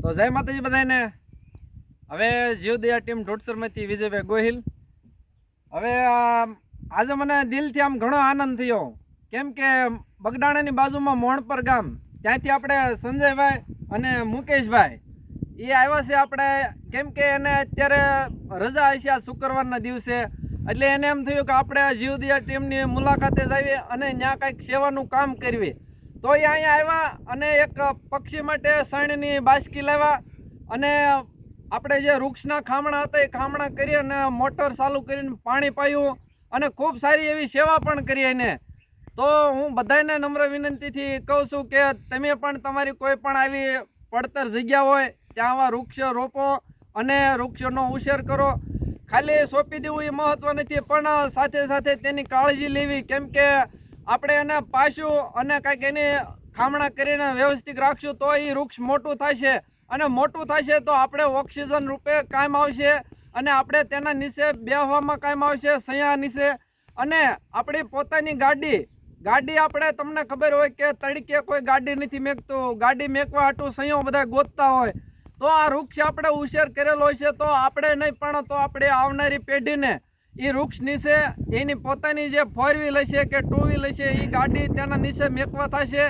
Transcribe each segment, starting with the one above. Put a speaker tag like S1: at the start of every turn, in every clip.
S1: તો જય માતાજી બધાને। હવે જીવદયા ટીમ ઢોટસરમાંથી વિજયભાઈ ગોહિલ। હવે આજે મને દિલથી આમ ઘણો આનંદ થયો, કેમ કે બગડાણાની બાજુમાં મોણપર ગામ, ત્યાંથી આપણે સંજયભાઈ અને મુકેશભાઈ એ આવ્યા છે આપણે, કેમ કે એને અત્યારે રજા હશે આ શુક્રવારના દિવસે, એટલે એને એમ થયું કે આપણે જીવદયા ટીમની મુલાકાતે જઈએ અને ત્યાં કંઈક સેવાનું કામ કરવી। તો એ અહીંયા આવ્યા અને એક પક્ષી માટે શણની બાસકી લાવ્યા અને આપણે જે વૃક્ષના ખામણા હતા એ ખામણા કરી અને મોટર ચાલુ કરીને પાણી પાયું અને ખૂબ સારી એવી સેવા પણ કરી એને। તો હું બધાને નમ્ર વિનંતીથી કહું છું કે તમે પણ તમારી કોઈ પણ આવી પડતર જગ્યા હોય ત્યાં આવા વૃક્ષ રોપો અને વૃક્ષોનો ઉછેર કરો। ખાલી સોંપી દેવું એ મહત્વ નથી, પણ સાથે સાથે તેની કાળજી લેવી, કેમ કે આપણે એને પાછું અને કંઈક એની ખામણા કરીને વ્યવસ્થિત રાખશું તો એ વૃક્ષ મોટું થશે અને મોટું થશે તો આપણે ઓક્સિજન રૂપે કામ આવશે અને આપણે તેના નીચે બેસવામાં કામ આવશે, સૈયા નીચે। અને આપણી પોતાની ગાડી આપણે તમને ખબર હોય કે તડકે કોઈ ગાડી નથી મેકતું, ગાડી મેકવા હાટું સૈયો બધા ગોતતા હોય, તો આ વૃક્ષ આપણે ઉછેર કરેલો છે તો આપણે નહીં પણ તો આપણે આવનારી પેઢીને એ વૃક્ષ નીચે એની પોતાની જે 4 વ્હીલ હશે કે 2 વ્હીલ હશે એ ગાડી તેના નીચે મેકવા થશે।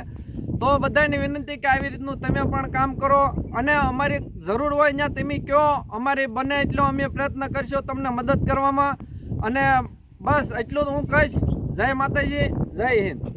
S1: તો બધાની વિનંતી કે આવી રીતનું તમે પણ કામ કરો અને અમારી જરૂર હોય ત્યાં તમે કહો, અમારી બને એટલો અમે પ્રયત્ન કરશો તમને મદદ કરવામાં। અને બસ એટલું જ હું કહીશ। જય માતાજી, જય હિન્દ।